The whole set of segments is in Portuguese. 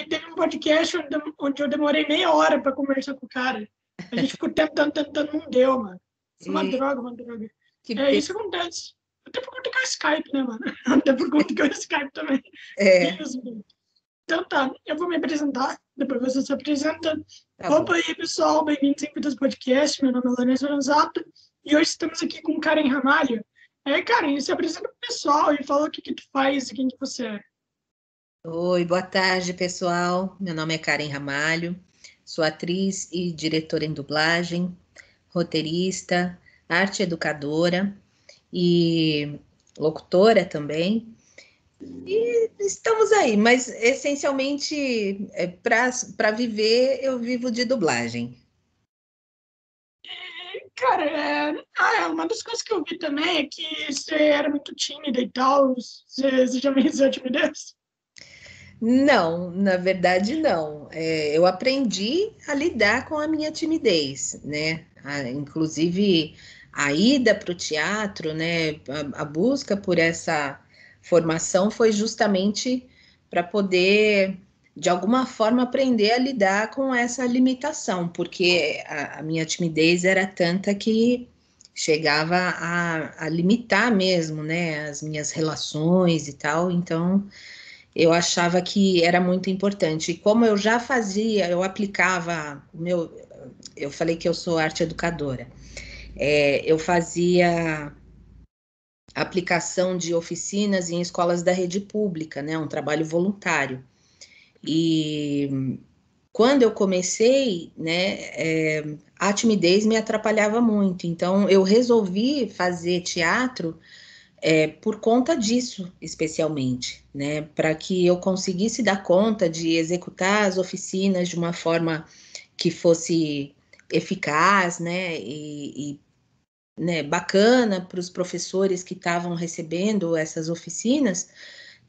teve um podcast onde eu demorei meia hora para conversar com o cara. A gente ficou tentando, não deu, mano. Isso é uma droga, uma droga. Isso acontece. Até por conta que é o Skype, né, mano? Até por conta que é o Skype também. Isso, então tá, eu vou me apresentar, depois você se apresenta. Opa aí, pessoal, bem-vindos ao Vidas Podcast, meu nome é Lourenço Lorenzato, e hoje estamos aqui com Karen Ramalho. Karen, se apresenta pro pessoal e fala o que tu faz e quem que você é. Oi, boa tarde, pessoal. Meu nome é Karen Ramalho, sou atriz e diretora em dublagem, roteirista, arte educadora e locutora também. E estamos aí, mas essencialmente para viver eu vivo de dublagem. Cara, uma das coisas que eu vi também é que você era muito tímida e tal. Você já venceu a timidez? Não, na verdade não. Eu aprendi a lidar com a minha timidez, né? Inclusive a ida para o teatro, né? A busca por essa formação foi justamente para poder, de alguma forma, aprender a lidar com essa limitação, porque a minha timidez era tanta que chegava a limitar mesmo, né? As minhas relações e tal. Então eu achava que era muito importante. E como eu já fazia, eu aplicava o meu. Eu falei que eu sou arte educadora. Eu fazia aplicação de oficinas em escolas da rede pública, né? Um trabalho voluntário. E quando eu comecei, né, a timidez me atrapalhava muito. Então, eu resolvi fazer teatro por conta disso, especialmente, né? Para que eu conseguisse dar conta de executar as oficinas de uma forma que fosse eficaz, né? Né, bacana para os professores que estavam recebendo essas oficinas,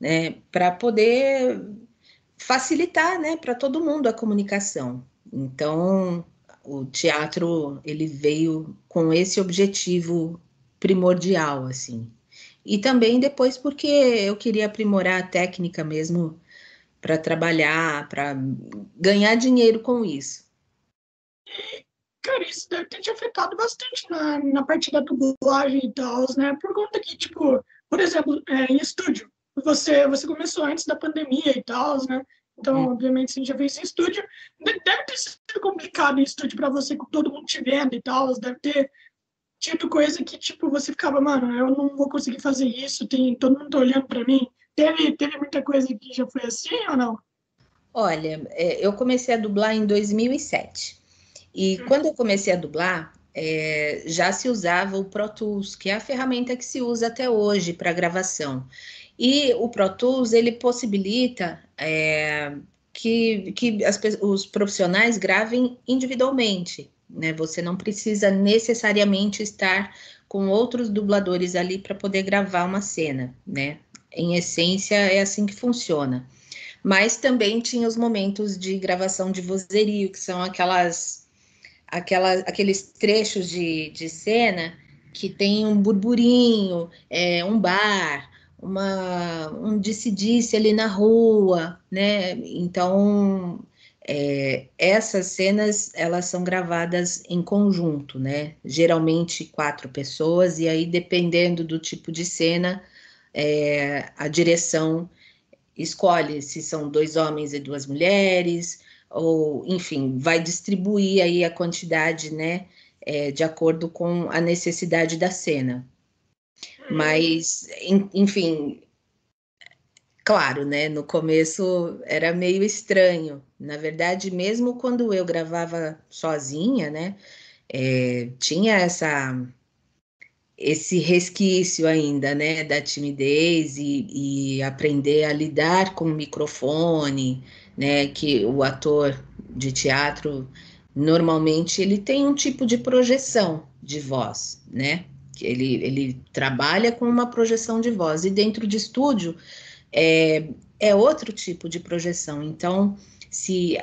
né? Para poder facilitar, né? Para todo mundo a comunicação. Então, o teatro ele veio com esse objetivo primordial, assim. E também depois porque eu queria aprimorar a técnica mesmo para trabalhar, para ganhar dinheiro com isso. Cara, isso deve ter te afetado bastante na parte da dublagem e tal, né? Por conta que, tipo, por exemplo, em estúdio, você começou antes da pandemia e tal, né? Então, obviamente, você já fez em estúdio. Deve ter sido complicado em estúdio para você, com todo mundo te vendo e tal. Deve ter tido coisa que, tipo, você ficava, mano, eu não vou conseguir fazer isso, todo mundo tá olhando para mim. Teve muita coisa que já foi assim ou não? Olha, eu comecei a dublar em 2007. E quando eu comecei a dublar, já se usava o Pro Tools, que é a ferramenta que se usa até hoje para gravação. E o Pro Tools, ele possibilita que os profissionais gravem individualmente, né? Você não precisa necessariamente estar com outros dubladores ali para poder gravar uma cena, né? Em essência, é assim que funciona. Mas também tinha os momentos de gravação de vozerio, que são aqueles trechos de cena que tem um burburinho, um bar, um disse-disse ali na rua, né? Então, essas cenas, elas são gravadas em conjunto, né? Geralmente 4 pessoas, e aí, dependendo do tipo de cena, a direção escolhe se são 2 homens e 2 mulheres, ou, enfim, vai distribuir aí a quantidade, né, de acordo com a necessidade da cena. Mas, enfim, claro, né, no começo era meio estranho. Na verdade, mesmo quando eu gravava sozinha, né, tinha esse resquício ainda, né, da timidez e aprender a lidar com o microfone, né, que o ator de teatro, normalmente, ele tem um tipo de projeção de voz, né, que ele trabalha com uma projeção de voz, e dentro de estúdio é outro tipo de projeção, então se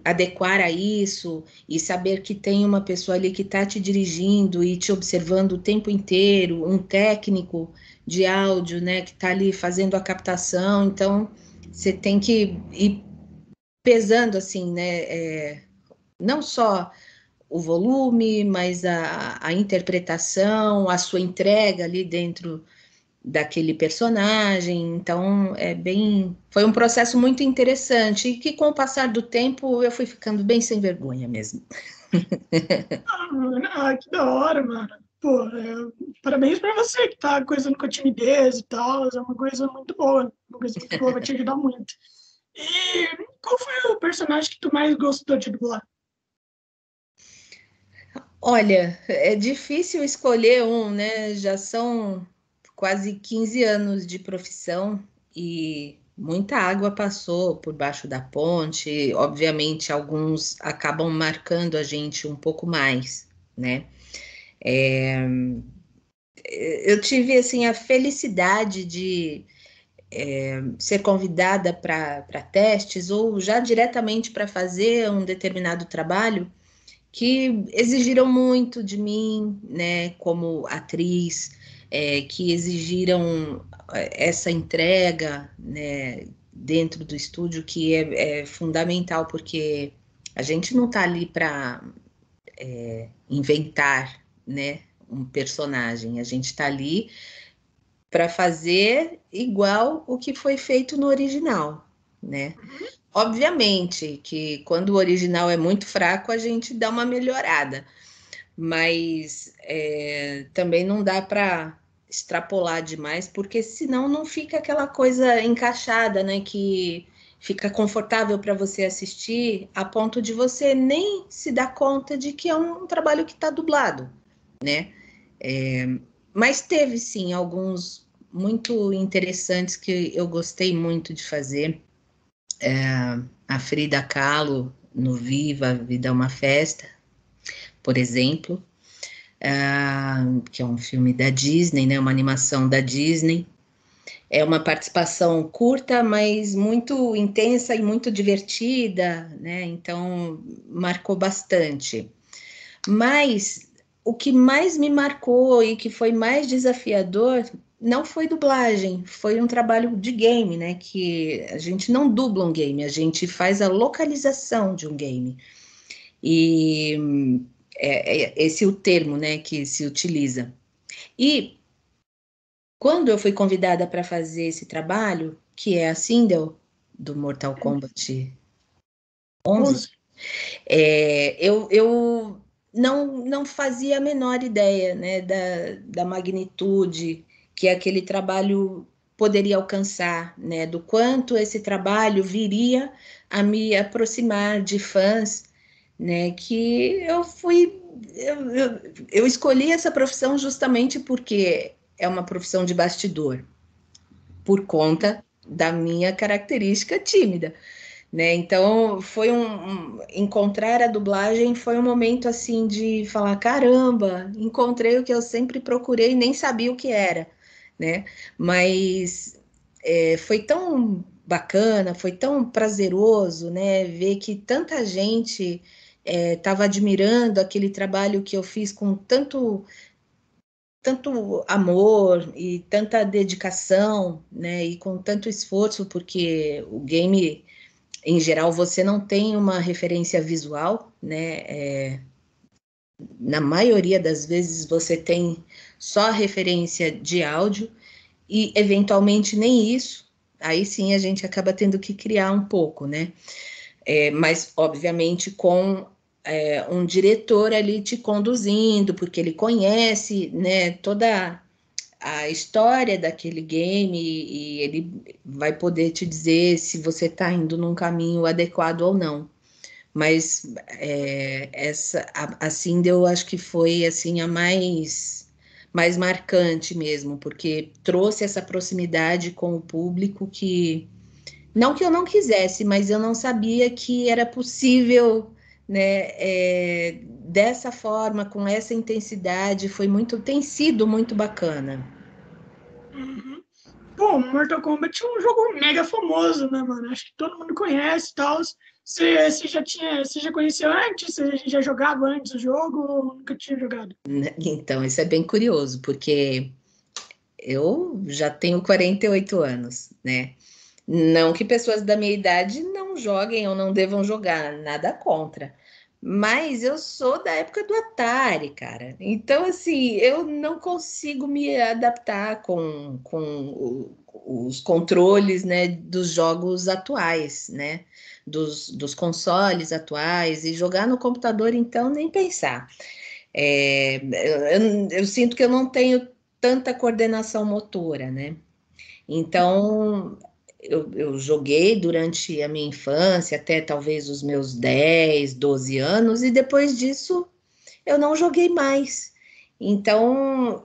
adequar a isso e saber que tem uma pessoa ali que está te dirigindo e te observando o tempo inteiro, um técnico de áudio, né, que está ali fazendo a captação, então você tem que ir pesando, assim, né, não só o volume, mas a interpretação, a sua entrega ali dentro daquele personagem. Então, foi um processo muito interessante e que, com o passar do tempo, eu fui ficando bem sem vergonha mesmo. Que da hora, mano. Pô, parabéns pra você que tá coisando com a timidez e tal. É uma coisa muito boa. Uma coisa muito boa, vai te ajudar muito. E qual foi o personagem que tu mais gostou de dublar? Olha, é difícil escolher um, né? Já são quase 15 anos de profissão e muita água passou por baixo da ponte. Obviamente, alguns acabam marcando a gente um pouco mais, né? Eu tive, assim, a felicidade de ser convidada para testes ou já diretamente para fazer um determinado trabalho que exigiram muito de mim, né, como atriz, que exigiram essa entrega, né, dentro do estúdio, que é fundamental, porque a gente não está ali para inventar, né, um personagem, a gente está ali para fazer igual o que foi feito no original, né? Obviamente que quando o original é muito fraco, a gente dá uma melhorada, mas também não dá para extrapolar demais, porque senão não fica aquela coisa encaixada, né? Que fica confortável para você assistir, a ponto de você nem se dar conta de que é um trabalho que está dublado, né? Mas teve sim alguns muito interessantes que eu gostei muito de fazer. A Frida Kahlo no Viva, a Vida é uma Festa, por exemplo, que é um filme da Disney, né, uma animação da Disney. É uma participação curta, mas muito intensa e muito divertida, né? Então marcou bastante. Mas o que mais me marcou e que foi mais desafiador não foi dublagem, foi um trabalho de game, né? Que a gente não dubla um game, a gente faz a localização de um game. E esse é o termo, né, que se utiliza. E quando eu fui convidada para fazer esse trabalho, que é a Sindel, do Mortal Kombat 11, 11. eu não fazia a menor ideia, né, da magnitude que aquele trabalho poderia alcançar, né, do quanto esse trabalho viria a me aproximar de fãs, né, que eu escolhi essa profissão justamente porque é uma profissão de bastidor, por conta da minha característica tímida, né? Então foi encontrar a dublagem foi um momento assim de falar, caramba, encontrei o que eu sempre procurei e nem sabia o que era, né? Mas foi tão bacana, foi tão prazeroso, né? Ver que tanta gente estava admirando aquele trabalho que eu fiz com tanto amor e tanta dedicação, né? E com tanto esforço, porque o game em geral, você não tem uma referência visual, né? Na maioria das vezes, você tem só a referência de áudio e, eventualmente, nem isso. Aí sim a gente acaba tendo que criar um pouco, né? Mas, obviamente, com um diretor ali te conduzindo, porque ele conhece, né, toda a história daquele game e ele vai poder te dizer se você está indo num caminho adequado ou não. Mas a Cindy eu acho que foi assim a mais marcante mesmo, porque trouxe essa proximidade com o público que não que eu não quisesse, mas eu não sabia que era possível, né? Dessa forma, com essa intensidade, tem sido muito bacana. Uhum. Pô, Mortal Kombat é um jogo mega famoso, né, mano? Acho que todo mundo conhece e tal. Você já conhecia antes? Você já jogava antes o jogo ou nunca tinha jogado? Então, isso é bem curioso, porque eu já tenho 48 anos, né? Não que pessoas da minha idade não joguem ou não devam jogar, nada contra. Mas eu sou da época do Atari, cara. Então, assim, eu não consigo me adaptar com os controles, né, dos jogos atuais, né, dos consoles atuais. E jogar no computador, então, nem pensar. Eu sinto que eu não tenho tanta coordenação motora, né? Então, eu joguei durante a minha infância, até talvez os meus 10, 12 anos, e depois disso eu não joguei mais. Então,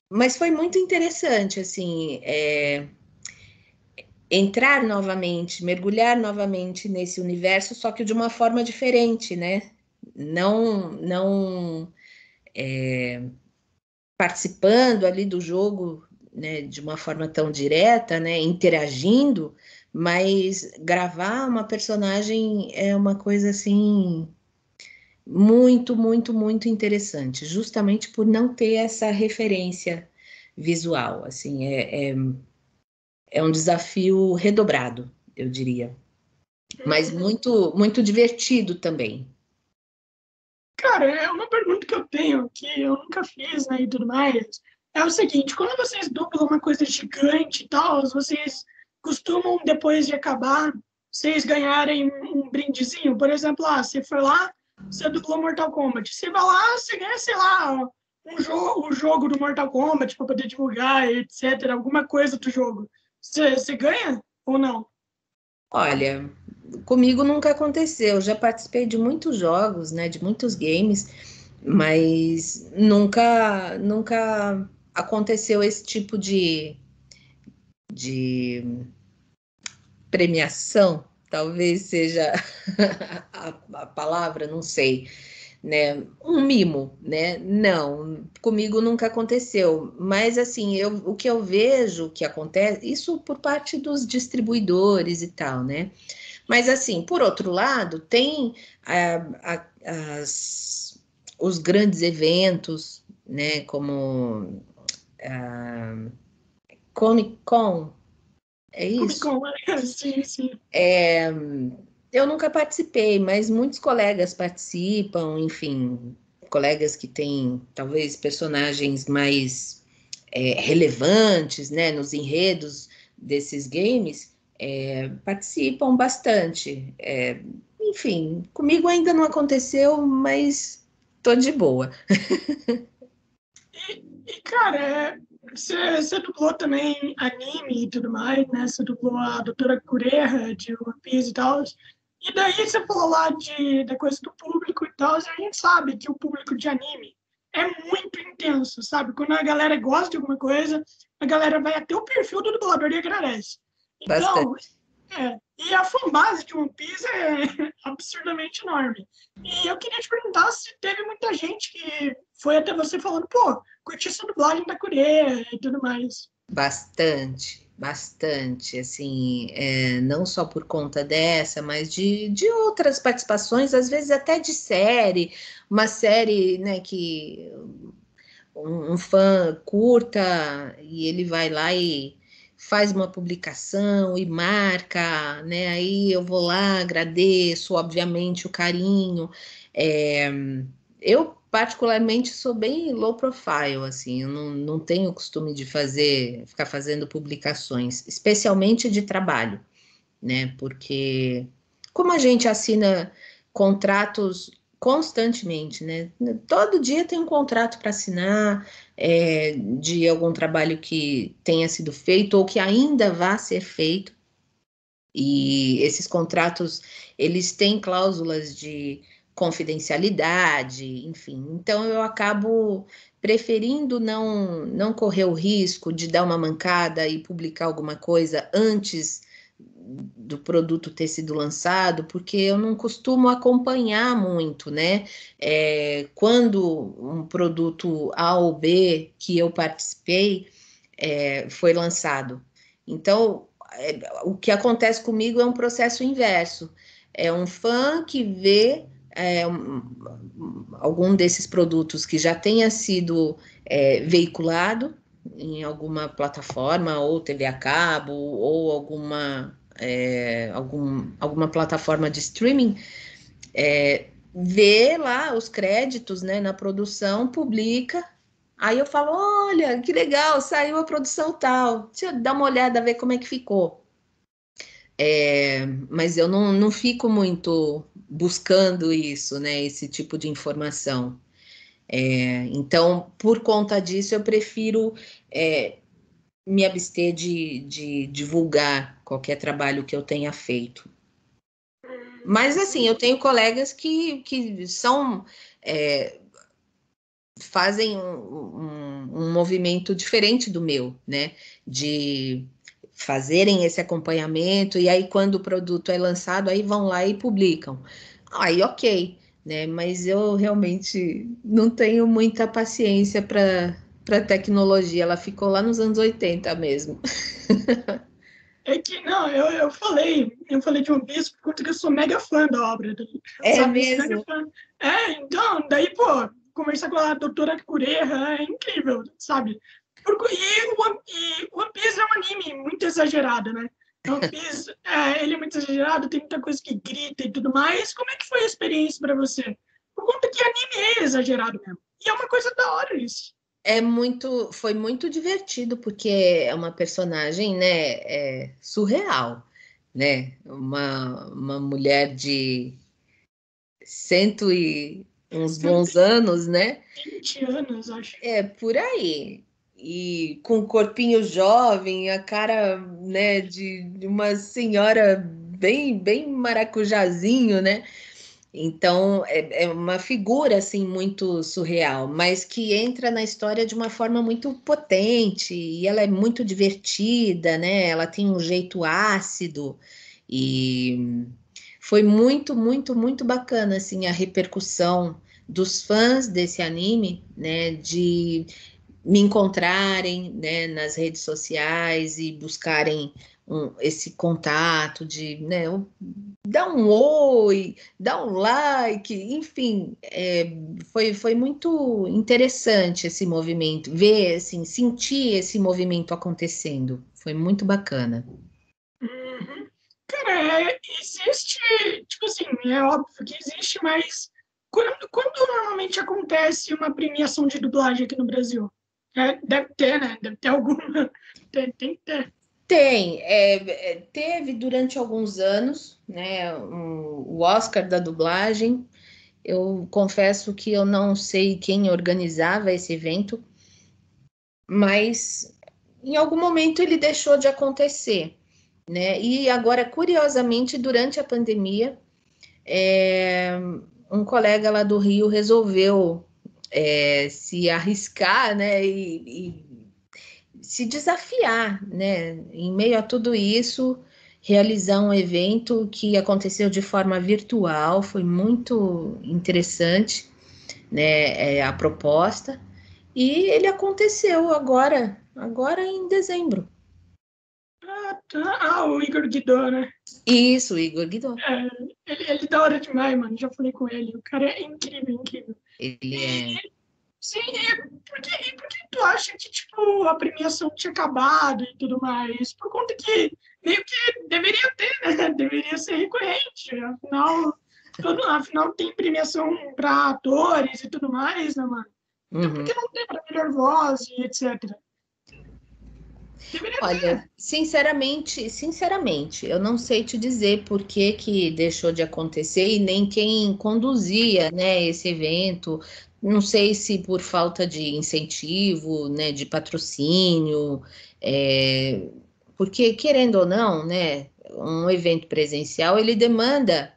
mas foi muito interessante, assim, entrar novamente, mergulhar novamente nesse universo, só que de uma forma diferente, né? Não participando ali do jogo, né, de uma forma tão direta, né, interagindo, mas gravar uma personagem é uma coisa assim muito, muito, muito interessante, justamente por não ter essa referência visual, assim, é um desafio redobrado, eu diria, mas muito, muito divertido também. Cara, é uma pergunta que eu tenho, que eu nunca fiz, né, e tudo mais. É o seguinte, quando vocês dublam uma coisa gigante e tal, vocês costumam, depois de acabar, vocês ganharem um brindezinho? Por exemplo, você foi lá, você dublou Mortal Kombat. Você vai lá, você ganha, sei lá, o jogo do Mortal Kombat para poder divulgar, etc. Alguma coisa do jogo. Você ganha ou não? Olha, comigo nunca aconteceu. Já participei de muitos jogos, né, de muitos games, mas nunca aconteceu esse tipo de premiação, talvez seja a palavra, não sei, né? Um mimo, né? Não, comigo nunca aconteceu. Mas assim, o que eu vejo que acontece, isso por parte dos distribuidores e tal, né? Mas assim, por outro lado, tem os grandes eventos, né? Como a Comic Con, é Comic isso? Con, sim, sim. É, eu nunca participei, mas muitos colegas participam, enfim, colegas que têm talvez personagens mais relevantes, né, nos enredos desses games, participam bastante. Enfim, comigo ainda não aconteceu, mas tô de boa. Cara, você dublou também anime e tudo mais, né? Você dublou a Doutora Kureha de One Piece e tal. E daí você falou lá da coisa do público e tal, e a gente sabe que o público de anime é muito intenso, sabe? Quando a galera gosta de alguma coisa, a galera vai até o perfil do dublador e agradece. Então, Bastante. e a fanbase de One Piece é absurdamente enorme. E eu queria te perguntar se teve muita gente que foi até você falando, pô, curti essa dublagem da Coreia e tudo mais. Bastante, bastante, assim, não só por conta dessa, mas de outras participações, às vezes até de série, uma série, né, que um fã curta e ele vai lá e faz uma publicação e marca, né, aí eu vou lá, agradeço, obviamente, o carinho, é, eu, particularmente, sou bem low profile, assim, eu não tenho o costume de ficar fazendo publicações, especialmente de trabalho, né? Porque como a gente assina contratos constantemente, né? Todo dia tem um contrato para assinar de algum trabalho que tenha sido feito ou que ainda vá ser feito. E esses contratos, eles têm cláusulas de confidencialidade, enfim. Então eu acabo preferindo não correr o risco de dar uma mancada e publicar alguma coisa antes do produto ter sido lançado, porque eu não costumo acompanhar muito, né? Quando um produto A ou B que eu participei foi lançado. Então, o que acontece comigo é um processo inverso. É um fã que vê algum desses produtos que já tenha sido veiculado em alguma plataforma, ou TV a cabo, ou alguma alguma plataforma de streaming, vê lá os créditos, né, na produção, publica. Aí eu falo, olha, que legal, saiu a produção tal. Deixa eu dar uma olhada, ver como é que ficou. Mas eu não fico muito buscando isso, né, esse tipo de informação. Então, por conta disso, eu prefiro me abster de divulgar qualquer trabalho que eu tenha feito. Mas, assim, eu tenho colegas que são... fazem um movimento diferente do meu, né? De fazerem esse acompanhamento, e aí quando o produto é lançado, aí vão lá e publicam. Aí, ok, né? Mas eu realmente não tenho muita paciência para tecnologia, ela ficou lá nos anos 80 mesmo. É que, não, eu falei de One Piece porque eu sou mega fã da obra dele, É sabe? Mega mesmo? fã. Então, daí, pô, conversar com a doutora Kureha é incrível, sabe? E One Piece é um anime muito exagerado, né? One Piece, ele é muito exagerado, tem muita coisa que grita e tudo mais. Como é que foi a experiência para você? Por conta que anime é exagerado mesmo. E é uma coisa da hora isso. Foi muito divertido, porque é uma personagem, né, surreal, né? Uma mulher de cento e uns bons anos, né? 120 anos, acho. É por aí. E com o corpinho jovem, a cara, né, de uma senhora bem maracujazinho, né? Então, é uma figura, assim, muito surreal, mas que entra na história de uma forma muito potente, e ela é muito divertida, né? Ela tem um jeito ácido, e foi muito bacana, assim, a repercussão dos fãs desse anime, né? De me encontrarem, né, nas redes sociais e buscarem esse contato de, né, dar um oi, dar um like, enfim, foi muito interessante esse movimento, ver, assim, sentir esse movimento acontecendo, foi muito bacana. Uhum. Cara, existe, tipo assim, é óbvio que existe, mas quando normalmente acontece uma premiação de dublagem aqui no Brasil? Deve ter, né? Deve ter alguma. Tem que ter. Teve durante alguns anos, né, o Oscar da dublagem. Eu confesso que eu não sei quem organizava esse evento, mas em algum momento ele deixou de acontecer, né? E agora, curiosamente, durante a pandemia, um colega lá do Rio resolveu se arriscar, né? E se desafiar, né? Em meio a tudo isso, realizar um evento que aconteceu de forma virtual, foi muito interessante, né? A proposta. E ele aconteceu agora em dezembro. O Igor Guidó, né? Isso, Igor Guidó. Ele é da hora demais, mano. Já falei com ele. O cara é incrível, incrível. Ele é. E, sim, por que tu acha que, tipo, a premiação tinha acabado e tudo mais? Por conta que meio que deveria ter, né? Deveria ser recorrente. Afinal tem premiação para atores e tudo mais, né, mano? Então por Uhum. que não tem para melhor voz e etc? Deveria Olha, ter. sinceramente, eu não sei te dizer por que que deixou de acontecer e nem quem conduzia, né, esse evento. Não sei se por falta de incentivo, né, de patrocínio, é, porque querendo ou não, né, um evento presencial ele demanda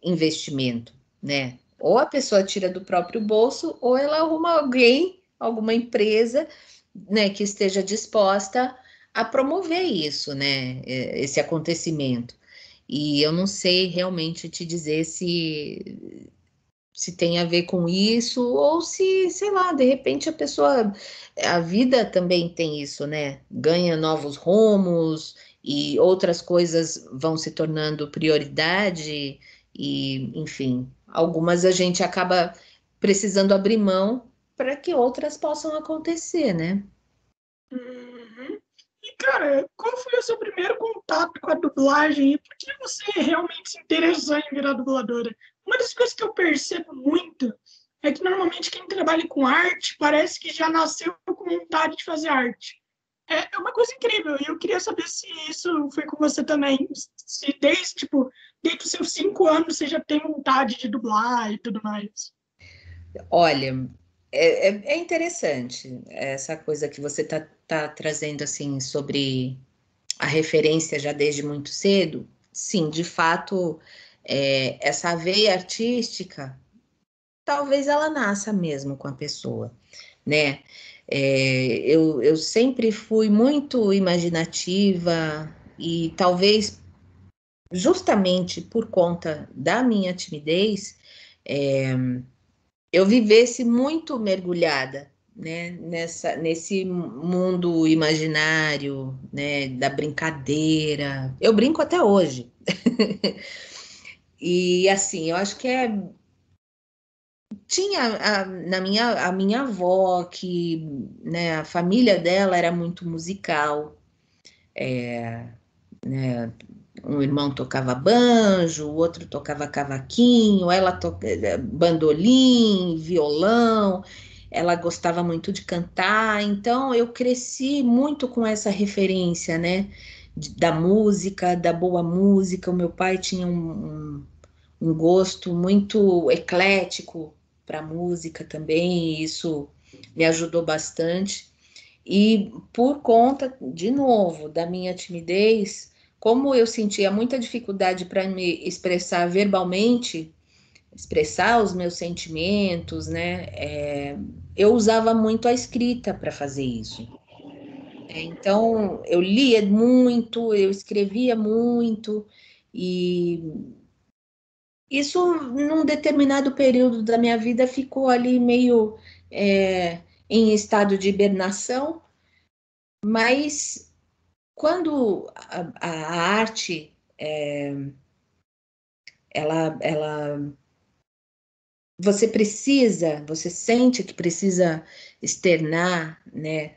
investimento, né? Ou a pessoa tira do próprio bolso, ou ela arruma alguém, alguma empresa, né, que esteja disposta a promover isso, né, esse acontecimento. E eu não sei realmente te dizer se tem a ver com isso ou se, sei lá, de repente a vida também tem isso, né? Ganha novos rumos e outras coisas vão se tornando prioridade e, enfim, algumas a gente acaba precisando abrir mão para que outras possam acontecer, né? Uhum. cara, qual foi o seu primeiro contato com a dublagem e por que você realmente se interessou em virar dubladora? Uma das coisas que eu percebo muito é que normalmente quem trabalha com arte parece que já nasceu com vontade de fazer arte. É uma coisa incrível, e eu queria saber se isso foi com você também. Se desde os seus 5 anos você já tem vontade de dublar e tudo mais. Olha, é interessante essa coisa que você tá trazendo assim sobre a referência já desde muito cedo. Sim, de fato, essa veia artística, talvez ela nasça mesmo com a pessoa, né? Eu sempre fui muito imaginativa e talvez justamente por conta da minha timidez, eu vivesse muito mergulhada, né, nesse mundo imaginário, né, da brincadeira. Eu brinco até hoje. E assim, eu acho que tinha a minha avó que, né, a família dela era muito musical, né? Um irmão tocava banjo, o outro tocava cavaquinho, ela bandolim, violão. Ela gostava muito de cantar, então eu cresci muito com essa referência, né? Da música, da boa música. O meu pai tinha um gosto muito eclético para música também, e isso me ajudou bastante. E por conta, de novo, da minha timidez, como eu sentia muita dificuldade para me expressar verbalmente, expressar os meus sentimentos, né? Eu usava muito a escrita para fazer isso. Então, eu lia muito, eu escrevia muito, e isso, num determinado período da minha vida, ficou ali meio em estado de hibernação, mas quando a arte, ela, você sente que precisa externar, né,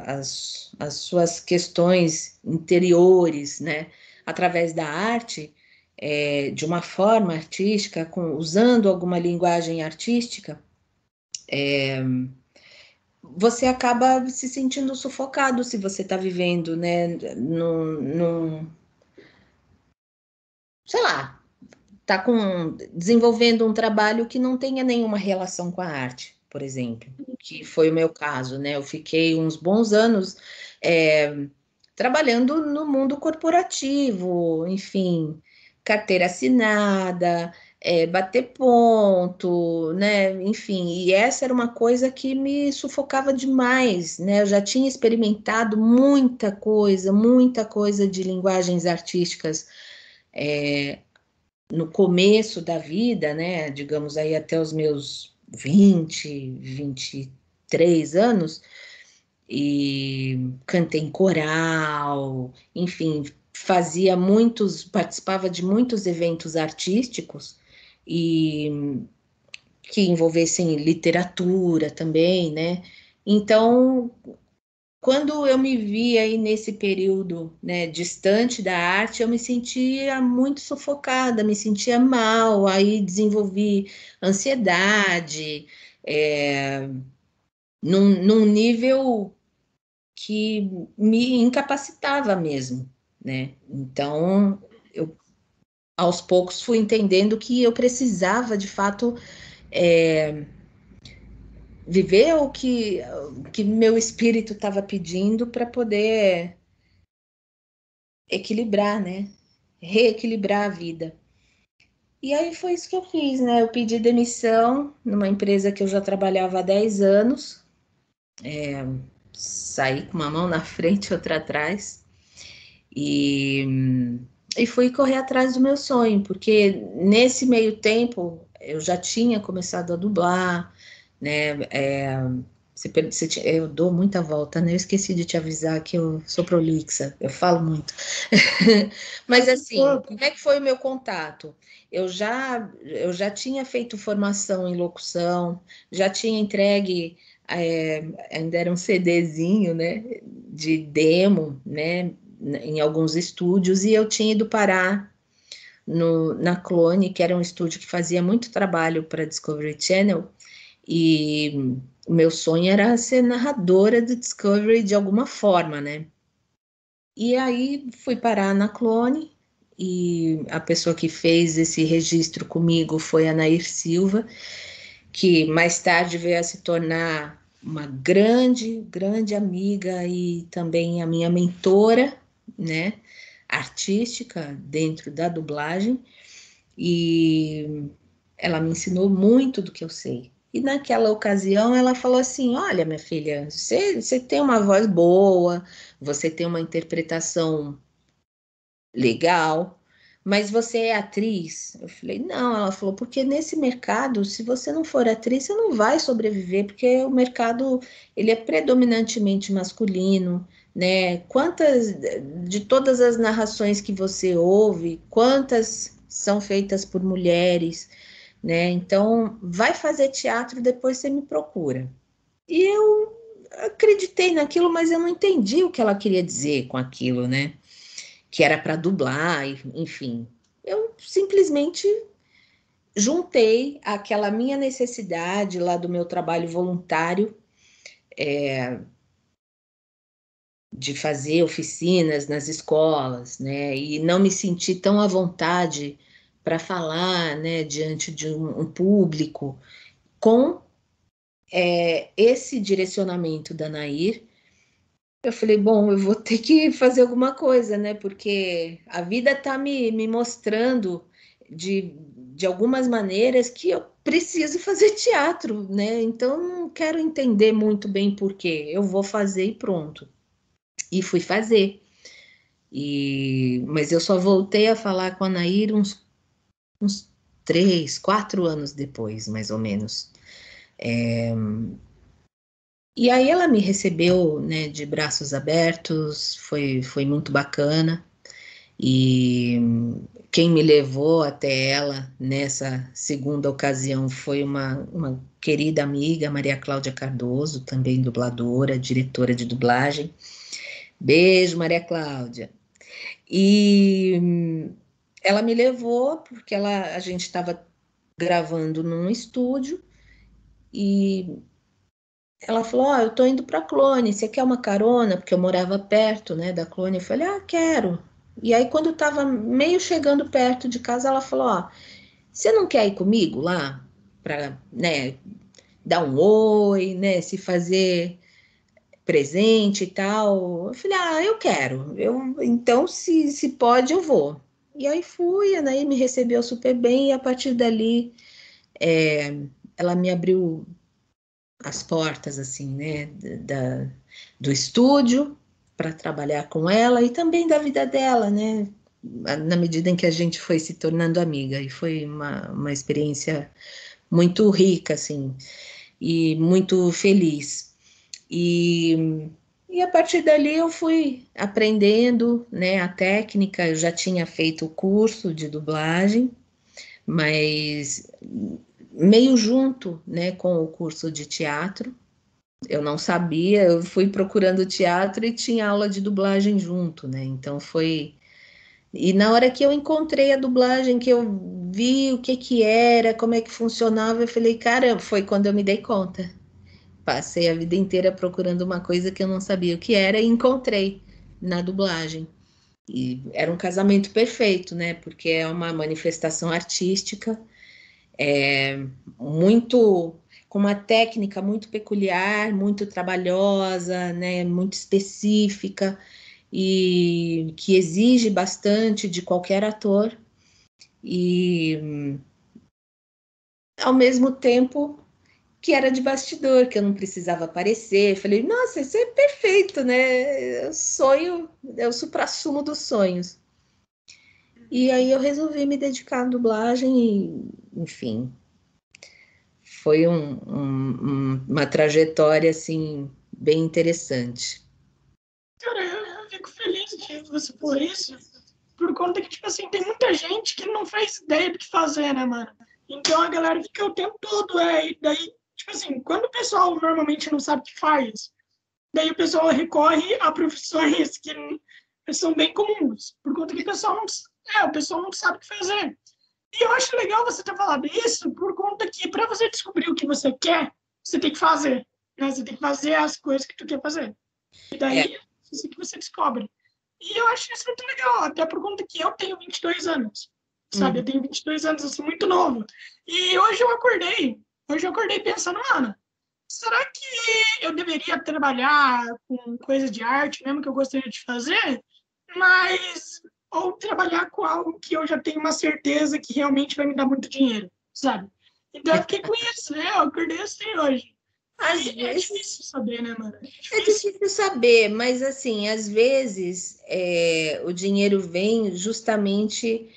as suas questões interiores, né, através da arte, de uma forma artística, usando alguma linguagem artística, você acaba se sentindo sufocado se você está vivendo, né, sei lá, está desenvolvendo um trabalho que não tenha nenhuma relação com a arte, por exemplo, que foi o meu caso, né? Eu fiquei uns bons anos trabalhando no mundo corporativo, enfim, carteira assinada, bater ponto, né? Enfim, e essa era uma coisa que me sufocava demais, né? Eu já tinha experimentado muita coisa de linguagens artísticas no começo da vida, né, digamos aí até os meus 23 anos, e cantei em coral, enfim, participava de muitos eventos artísticos e que envolvessem literatura também, né? Então, quando eu me vi aí nesse período, né, distante da arte, eu me sentia muito sufocada, me sentia mal, aí desenvolvi ansiedade, num nível que me incapacitava mesmo, né? Então, eu aos poucos fui entendendo que eu precisava, de fato, viver o que meu espírito estava pedindo para poder equilibrar, né? Reequilibrar a vida. E aí foi isso que eu fiz, né? Eu pedi demissão numa empresa que eu já trabalhava há 10 anos, saí com uma mão na frente e outra atrás, e fui correr atrás do meu sonho, porque nesse meio tempo eu já tinha começado a dublar, né? Eu dou muita volta, né? Eu esqueci de te avisar que eu sou prolixa, eu falo muito. Mas assim, como é que foi o meu contato? Eu já tinha feito formação em locução, já tinha entregue ainda era um CDzinho, né, de demo, né, em alguns estúdios, e eu tinha ido parar na Clone, que era um estúdio que fazia muito trabalho para Discovery Channel, e o meu sonho era ser narradora do Discovery de alguma forma, né? E aí fui parar na Clone, e a pessoa que fez esse registro comigo foi a Nair Silva, que mais tarde veio a se tornar uma grande, grande amiga e também a minha mentora, né, artística dentro da dublagem, e ela me ensinou muito do que eu sei. E naquela ocasião ela falou assim: olha, minha filha, você tem uma voz boa, você tem uma interpretação legal, mas você é atriz? Eu falei, não. Ela falou, porque nesse mercado, se você não for atriz, você não vai sobreviver, porque o mercado, ele é predominantemente masculino, né? De todas as narrações que você ouve, quantas são feitas por mulheres, né? Então, vai fazer teatro, depois você me procura. E eu acreditei naquilo, mas eu não entendi o que ela queria dizer com aquilo, né? Que era para dublar, enfim. Eu simplesmente juntei aquela minha necessidade lá do meu trabalho voluntário, de fazer oficinas nas escolas, né? E não me senti tão à vontade para falar, né, diante de um público, com esse direcionamento da Nair. Eu falei, bom, eu vou ter que fazer alguma coisa, né? Porque a vida está me mostrando de algumas maneiras que eu preciso fazer teatro, né? Então não quero entender muito bem por quê. Eu vou fazer e pronto. E fui fazer. Mas eu só voltei a falar com a Nair uns 3, 4 anos depois, mais ou menos. E aí ela me recebeu, né, de braços abertos, foi muito bacana. E quem me levou até ela nessa segunda ocasião foi uma querida amiga, Maria Cláudia Cardoso, também dubladora, diretora de dublagem. Beijo, Maria Cláudia. E ela me levou porque a gente estava gravando num estúdio e ela falou: Ó, eu tô indo para Clone, você quer uma carona? Porque eu morava perto, né, da Clone. Eu falei: Ah, quero. E aí, quando eu tava meio chegando perto de casa, ela falou: Ó, você não quer ir comigo lá para, né, dar um oi, né, se fazer presente e tal? Eu falei: Ah, eu quero. Então, se pode, eu vou. E aí fui, a Anaí me recebeu super bem e a partir dali ela me abriu as portas, assim, né, do estúdio para trabalhar com ela e também da vida dela, né, na medida em que a gente foi se tornando amiga. E foi uma experiência muito rica, assim, e muito feliz. E a partir dali eu fui aprendendo, né, a técnica. Eu já tinha feito o curso de dublagem, mas meio junto, né, com o curso de teatro. Eu não sabia, eu fui procurando teatro e tinha aula de dublagem junto, né? Então foi. E na hora que eu encontrei a dublagem, que eu vi o que que era, como é que funcionava, eu falei, caramba, foi quando eu me dei conta. Passei a vida inteira procurando uma coisa que eu não sabia o que era e encontrei na dublagem. E era um casamento perfeito, né? Porque é uma manifestação artística, muito, com uma técnica muito peculiar, muito trabalhosa, né, muito específica e que exige bastante de qualquer ator e ao mesmo tempo que era de bastidor, que eu não precisava aparecer. Falei, nossa, isso é perfeito, né? Sonho, é o suprassumo dos sonhos. E aí eu resolvi me dedicar à dublagem e, enfim, foi uma trajetória, assim, bem interessante. Cara, eu fico feliz de você por isso, por conta que, tipo assim, tem muita gente que não faz ideia do que fazer, né, mano? Então a galera fica o tempo todo, e daí tipo assim, quando o pessoal normalmente não sabe o que faz, daí o pessoal recorre a profissões que são bem comuns, por conta que o pessoal não sabe o que fazer. E eu acho legal você ter falado isso, por conta que para você descobrir o que você quer, você tem que fazer, né? Você tem que fazer as coisas que tu quer fazer. E É, daí, é isso que você descobre. E eu acho isso muito legal, até por conta que eu tenho 22 anos, sabe? uhum. Eu tenho 22 anos, eu sou muito novo. E hoje eu acordei pensando, mano, será que eu deveria trabalhar com coisa de arte, mesmo que eu gostaria de fazer, mas ou trabalhar com algo que eu já tenho uma certeza que realmente vai me dar muito dinheiro, sabe? Então eu fiquei com isso, né? Eu acordei assim hoje. Às E é vezes difícil saber, né, mano? É é difícil. difícil saber, mas assim, às vezes o dinheiro vem justamente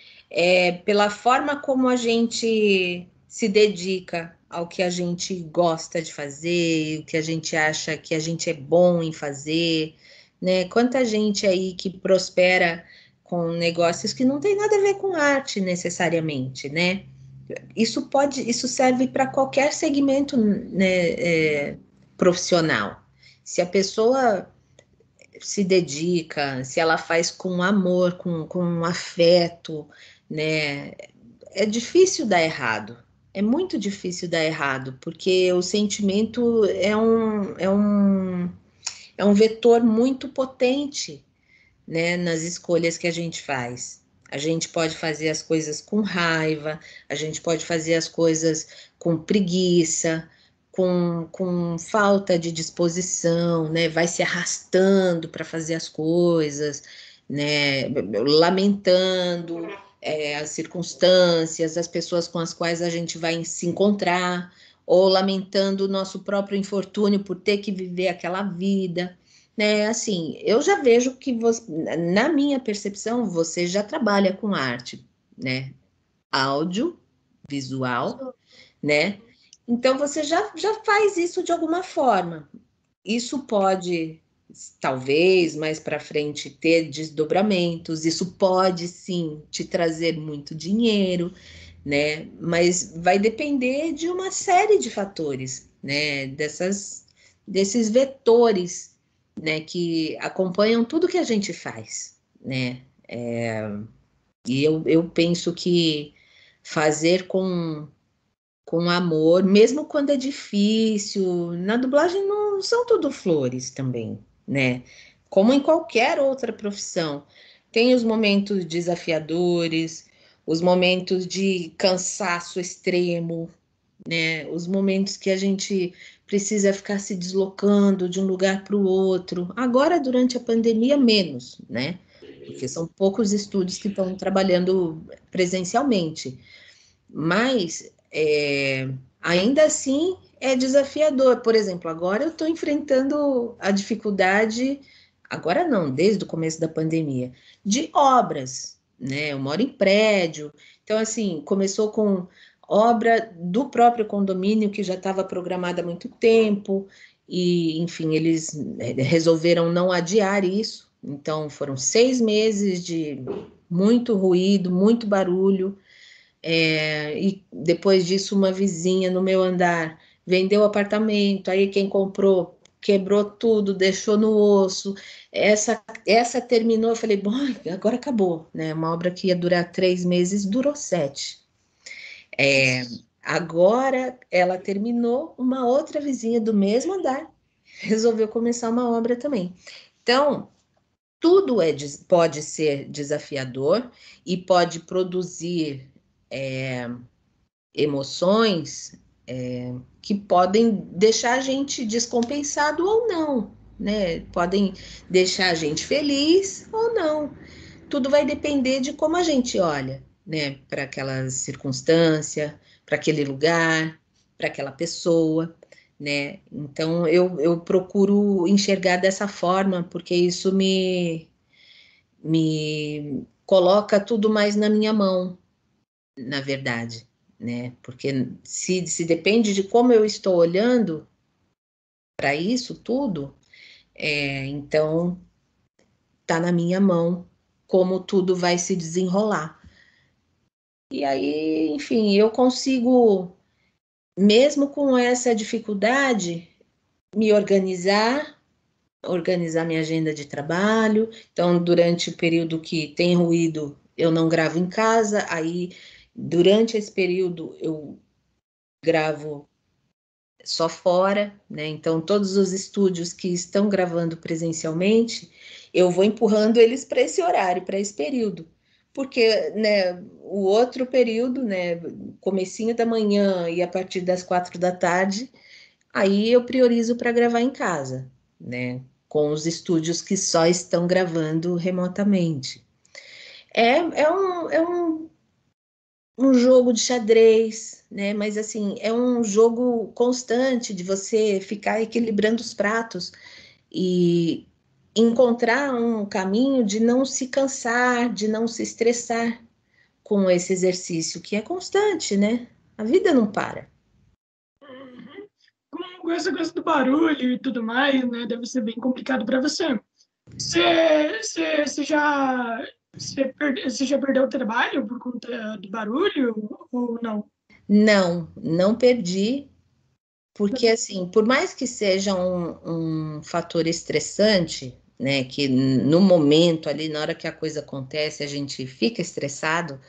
pela forma como a gente se dedica ao que a gente gosta de fazer, o que a gente acha que a gente é bom em fazer, né? Quanta gente aí que prospera com negócios que não tem nada a ver com arte necessariamente, né? Isso serve para qualquer segmento, né, profissional. Se a pessoa se dedica, se ela faz com amor, com afeto, né, é difícil dar errado. É muito difícil dar errado, porque o sentimento é um vetor muito potente, né, nas escolhas que a gente faz. A gente pode fazer as coisas com raiva, a gente pode fazer as coisas com preguiça, com falta de disposição, né? Vai se arrastando para fazer as coisas, né? Lamentando as circunstâncias, as pessoas com as quais a gente vai se encontrar, ou lamentando o nosso próprio infortúnio por ter que viver aquela vida, né? Assim, eu já vejo que você, na minha percepção, você já trabalha com arte, né? Áudio, visual, né? Então você já faz isso de alguma forma. Isso pode, talvez, mais para frente ter desdobramentos, isso pode sim te trazer muito dinheiro, né? Mas vai depender de uma série de fatores, né? Desses vetores, né? Que acompanham tudo que a gente faz, né? E eu penso que fazer com amor, mesmo quando é difícil, na dublagem não são tudo flores também, né? Como em qualquer outra profissão. Tem os momentos desafiadores, os momentos de cansaço extremo, né? Os momentos que a gente precisa ficar se deslocando de um lugar para o outro. Agora, durante a pandemia, menos, né? Porque são poucos estúdios que estão trabalhando presencialmente. Mas ainda assim é desafiador. Por exemplo, agora eu estou enfrentando a dificuldade, agora não, desde o começo da pandemia, de obras, né? Eu moro em prédio, então assim, começou com obra do próprio condomínio que já estava programada há muito tempo, e enfim, eles resolveram não adiar isso. Então foram 6 meses de muito ruído, muito barulho. E depois disso, uma vizinha no meu andar vendeu o apartamento, aí quem comprou quebrou tudo, deixou no osso. Essa terminou, eu falei, bom, agora acabou, né? Uma obra que ia durar 3 meses, durou 7. É, agora ela terminou, uma outra vizinha do mesmo andar resolveu começar uma obra também. Então, tudo pode ser desafiador e pode produzir emoções que podem deixar a gente descompensado ou não, né? Podem deixar a gente feliz ou não. Tudo vai depender de como a gente olha, né? Para aquela circunstância, para aquele lugar, para aquela pessoa, né? Então eu procuro enxergar dessa forma, porque isso me coloca tudo mais na minha mão, na verdade, né? Porque se depende de como eu estou olhando para isso tudo, então tá na minha mão como tudo vai se desenrolar. E aí, enfim, eu consigo mesmo com essa dificuldade, me organizar minha agenda de trabalho. Então, durante o período que tem ruído, eu não gravo em casa, aí durante esse período eu gravo só fora, né? Então, todos os estúdios que estão gravando presencialmente, eu vou empurrando eles para esse horário, para esse período. Porque, né, o outro período, né, comecinho da manhã e a partir das 4 da tarde, aí eu priorizo para gravar em casa, né? Com os estúdios que só estão gravando remotamente. É um jogo de xadrez, né? Mas assim, é um jogo constante de você ficar equilibrando os pratos e encontrar um caminho de não se cansar, de não se estressar com esse exercício que é constante, né? A vida não para. Uhum. Com essa coisa do barulho e tudo mais, né? Deve ser bem complicado para você. Você já, você já perdeu o trabalho por conta do barulho ou não? Não perdi, porque assim, por mais que seja um fator estressante, né, que no momento ali, na hora que a coisa acontece, a gente fica estressado,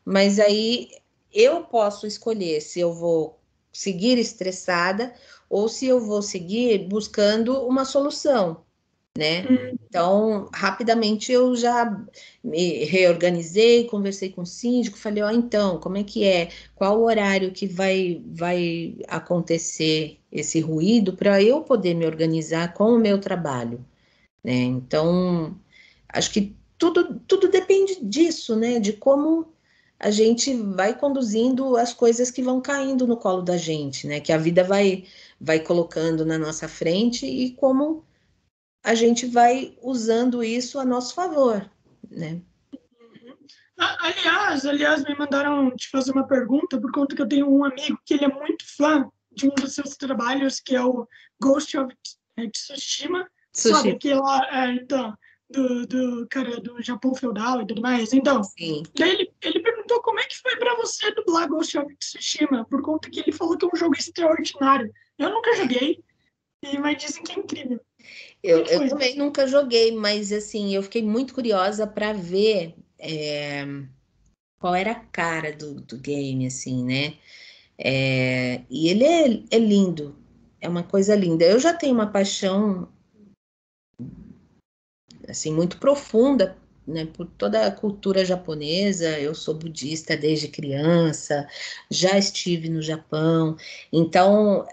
mas aí eu posso escolher se eu vou seguir estressada ou se eu vou seguir buscando uma solução, né? Hum. Então, rapidamente eu já me reorganizei, conversei com o síndico, falei, ó, então, como é que é? Qual o horário que vai acontecer esse ruído para eu poder me organizar com o meu trabalho, né? Então, acho que tudo depende disso, né? De como a gente vai conduzindo as coisas que vão caindo no colo da gente, né? Que a vida vai colocando na nossa frente e como a gente vai usando isso a nosso favor, né? Aliás, me mandaram te fazer uma pergunta por conta que eu tenho um amigo que ele é muito fã de um dos seus trabalhos, que é o Ghost of Tsushima, sabe? Sushi, Aquela, então, do cara do Japão feudal e tudo mais. Então, sim. daí ele perguntou como é que foi para você dublar Ghost of Tsushima, por conta que ele falou que é um jogo extraordinário. Eu nunca joguei, mas dizem que é incrível. Como é que Eu foi? também nunca joguei, mas assim, eu fiquei muito curiosa para ver qual era a cara do game, assim, né? E ele é lindo, é uma coisa linda. Eu já tenho uma paixão, assim, muito profunda, né, por toda a cultura japonesa. Eu sou budista desde criança, já estive no Japão, então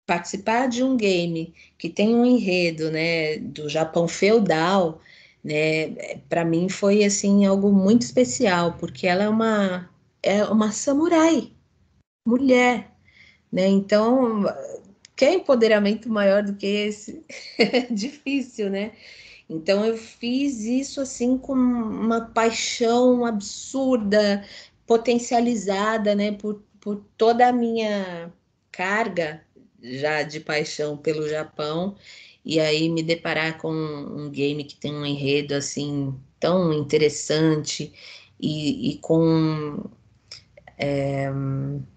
participar de um game que tem um enredo, né, do Japão feudal, né, para mim foi assim algo muito especial, porque ela é uma samurai, mulher, né? Então, quer empoderamento maior do que esse? É difícil, né? Então eu fiz isso assim com uma paixão absurda, potencializada, né, por toda a minha carga já de paixão pelo Japão, e aí me deparar com um game que tem um enredo assim tão interessante e com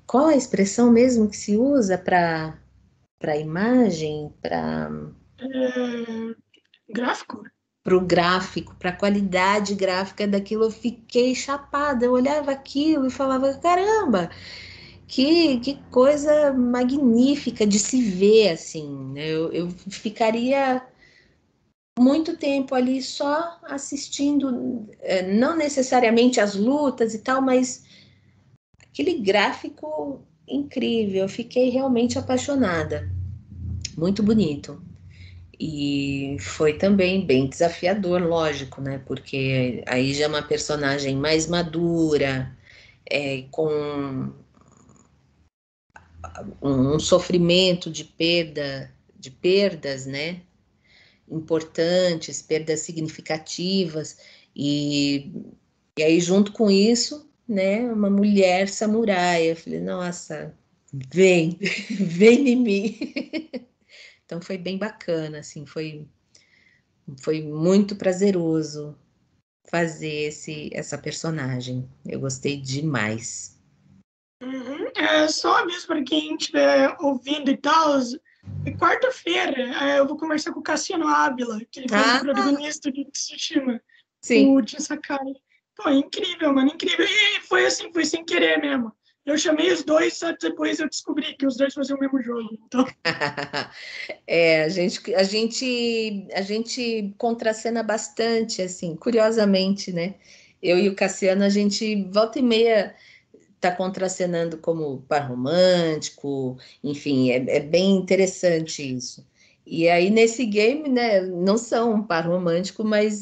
qual a expressão mesmo que se usa para imagem, É, gráfico? para o gráfico, para a qualidade gráfica daquilo, eu fiquei chapada. Eu olhava aquilo e falava: caramba, que coisa magnífica de se ver assim, né? Eu ficaria muito tempo ali só assistindo, não necessariamente as lutas e tal, mas aquele gráfico incrível. Eu fiquei realmente apaixonada. Muito bonito. E foi também bem desafiador, lógico, né? Porque aí já é uma personagem mais madura, com um sofrimento de perdas, né? Importantes, perdas significativas, e, e aí junto com isso, né? Uma mulher samurai. Eu falei, nossa, vem, vem em mim. Então foi bem bacana, assim, foi muito prazeroso fazer essa personagem. Eu gostei demais. Uhum. Só aviso para quem estiver ouvindo e tal, quarta-feira eu vou conversar com o Cassiano Ávila, que ele faz o Ah, protagonista de Tsushima, sim. o Jin Sakai. Pô, incrível, mano, incrível. E foi assim, foi sem querer mesmo. Eu chamei os dois, só depois eu descobri que os dois faziam o mesmo jogo. Então, A gente contracena bastante, assim, curiosamente, né? Eu e o Cassiano, a gente volta e meia tá contracenando como par romântico, enfim, é bem interessante isso. E aí, nesse game, né, não são um par romântico, mas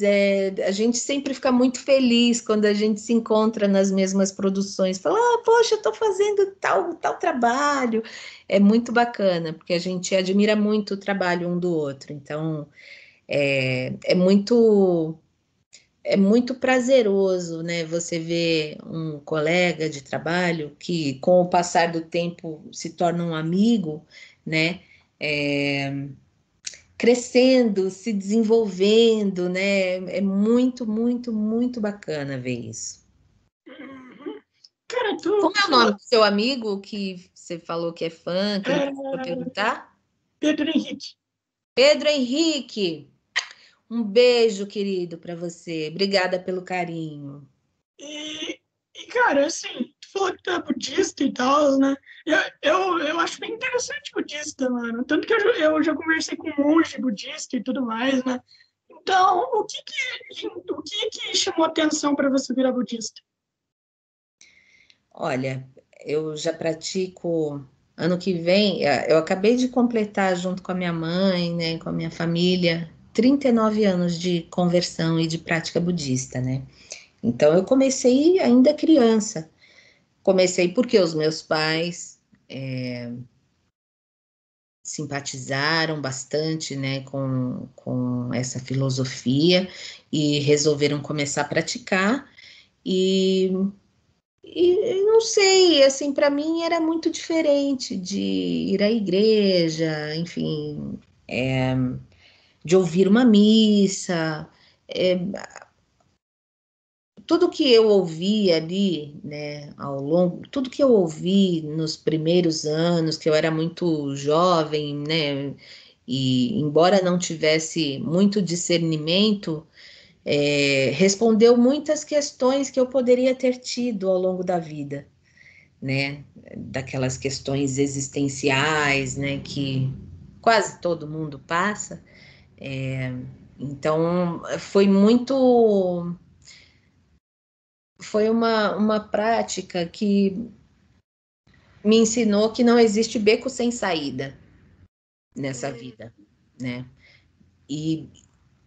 a gente sempre fica muito feliz quando a gente se encontra nas mesmas produções. Fala, poxa, eu tô fazendo tal trabalho. É muito bacana, porque a gente admira muito o trabalho um do outro. Então, é muito prazeroso, né? Você ver um colega de trabalho que, com o passar do tempo, se torna um amigo, né? É, crescendo, se desenvolvendo, né? É muito, muito, muito bacana ver isso. uhum. Cara, Como tu é o falou nome do seu amigo que você falou que é fã, que ele pediu para é, perguntar? Pedro Henrique. Pedro Henrique, um beijo, querido, para você. Obrigada pelo carinho. Cara, assim, tu falou que tu é budista e tal, né? Eu acho bem interessante budista, mano. Tanto que eu já conversei com um monge budista e tudo mais, né? Então, o que que chamou atenção para você virar budista? Olha, eu já pratico ano que vem, eu acabei de completar junto com a minha mãe, né, com a minha família, 39 anos de conversão e de prática budista, né? Então eu comecei ainda criança. Comecei porque os meus pais simpatizaram bastante, né, com essa filosofia e resolveram começar a praticar. E E não sei, assim, para mim era muito diferente de ir à igreja, enfim, de ouvir uma missa. É, tudo que eu ouvi ali, né, ao longo, tudo que eu ouvi nos primeiros anos, que eu era muito jovem, né, e embora não tivesse muito discernimento, respondeu muitas questões que eu poderia ter tido ao longo da vida, né, daquelas questões existenciais, né, que quase todo mundo passa. Então, foi uma prática que me ensinou que não existe beco sem saída nessa vida, né? E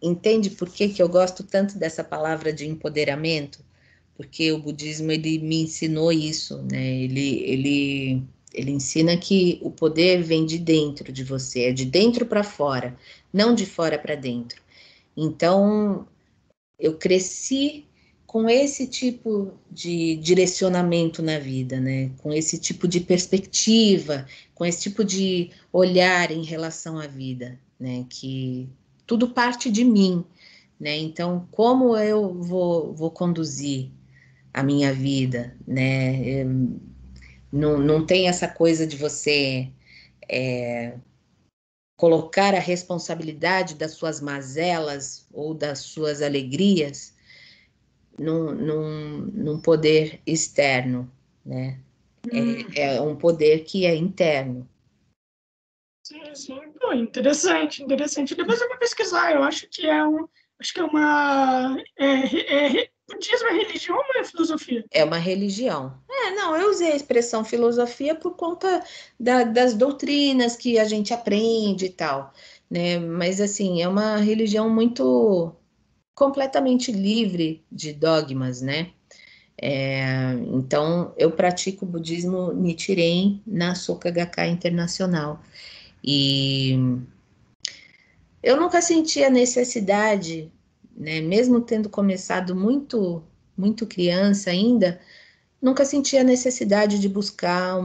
entende por que que eu gosto tanto dessa palavra de empoderamento? Porque o budismo ele me ensinou isso, né? Ele ensina que o poder vem de dentro de você, é de dentro para fora, não de fora para dentro. Então, eu cresci com esse tipo de direcionamento na vida, né? Com esse tipo de perspectiva, com esse tipo de olhar em relação à vida, né? Que tudo parte de mim, né? Então, como eu vou conduzir a minha vida, né? Não tem essa coisa de você colocar a responsabilidade das suas mazelas ou das suas alegrias num poder externo, né? Hum, É um poder que é interno. sim, sim. Pô, interessante, interessante. Depois eu vou pesquisar. Eu acho que é uma, budismo é religião ou é filosofia? É uma religião. Não, eu usei a expressão filosofia por conta das doutrinas que a gente aprende e tal, né? Mas assim, é uma religião muito completamente livre de dogmas, né? Então, eu pratico o budismo Nichiren na Soka Gakkai Internacional. E eu nunca senti a necessidade, né, mesmo tendo começado muito, muito criança ainda, nunca senti a necessidade de buscar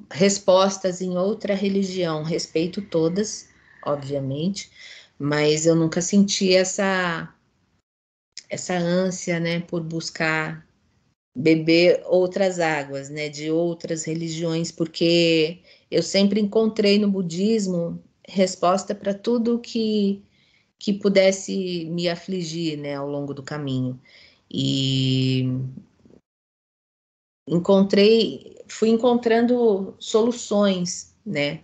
respostas em outra religião. Respeito todas, obviamente, mas eu nunca senti essa ânsia, né, por buscar beber outras águas, né, de outras religiões, porque eu sempre encontrei no budismo resposta para tudo que pudesse me afligir, né, ao longo do caminho. E fui encontrando soluções, né?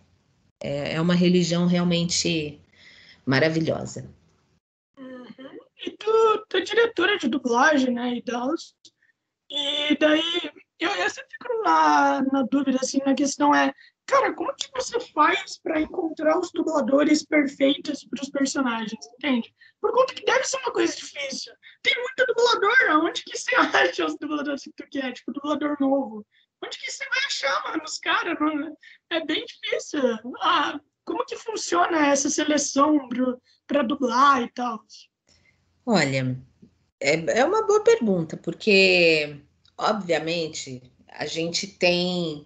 É uma religião realmente maravilhosa. Uhum. E tu é diretora de dublagem, né, e tal. E daí, eu sempre fico na dúvida, assim, na questão cara, como que você faz para encontrar os dubladores perfeitos para os personagens, entende? Por conta que deve ser uma coisa difícil. Tem muito dublador, onde que você acha os dubladores que tu quer? Tipo, dublador novo. Onde que você vai achar, mano, os caras? É bem difícil. Como que funciona essa seleção para dublar e tal? Olha, é uma boa pergunta, porque, obviamente, a gente tem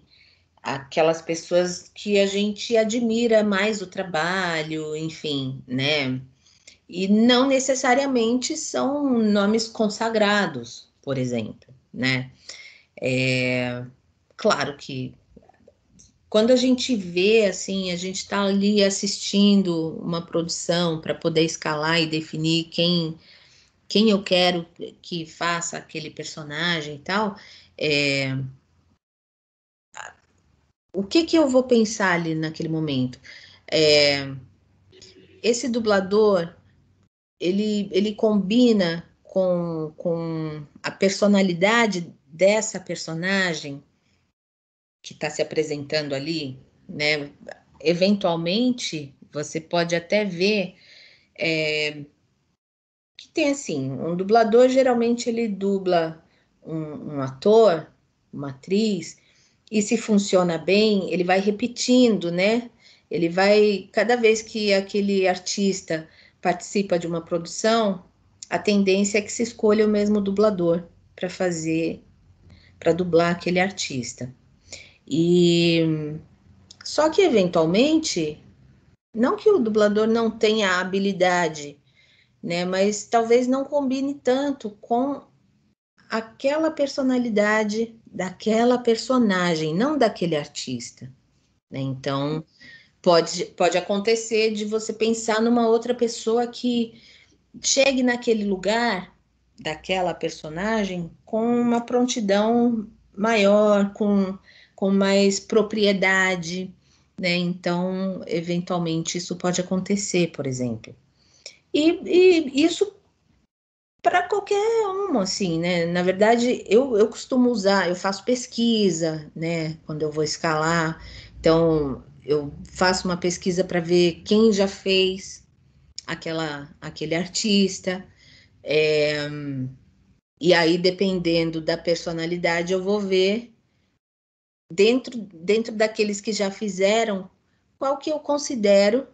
aquelas pessoas que a gente admira mais o trabalho, enfim, né? E não necessariamente são nomes consagrados, por exemplo, né? Claro que quando a gente vê, assim, a gente está ali assistindo uma produção para poder escalar e definir quem eu quero que faça aquele personagem e tal, o que eu vou pensar ali naquele momento? É, esse dublador, ele combina com a personalidade dessa personagem que está se apresentando ali, né? Eventualmente, você pode até ver que tem assim, um dublador geralmente ele dubla um ator, uma atriz, e se funciona bem, ele vai repetindo, né? Ele vai, cada vez que aquele artista participa de uma produção, a tendência é que se escolha o mesmo dublador para fazer, para dublar aquele artista. E só que eventualmente, não que o dublador não tenha a habilidade, né? Mas talvez não combine tanto com aquela personalidade daquela personagem, não daquele artista, né? Então, pode acontecer de você pensar numa outra pessoa que chegue naquele lugar daquela personagem com uma prontidão maior, com mais propriedade, né? Então, eventualmente, isso pode acontecer, por exemplo. E isso para qualquer um, assim, né? Na verdade, eu costumo usar, eu faço pesquisa, né? Quando eu vou escalar. Então, eu faço uma pesquisa para ver quem já fez aquele artista. É, e aí, dependendo da personalidade, eu vou ver dentro daqueles que já fizeram, qual que eu considero,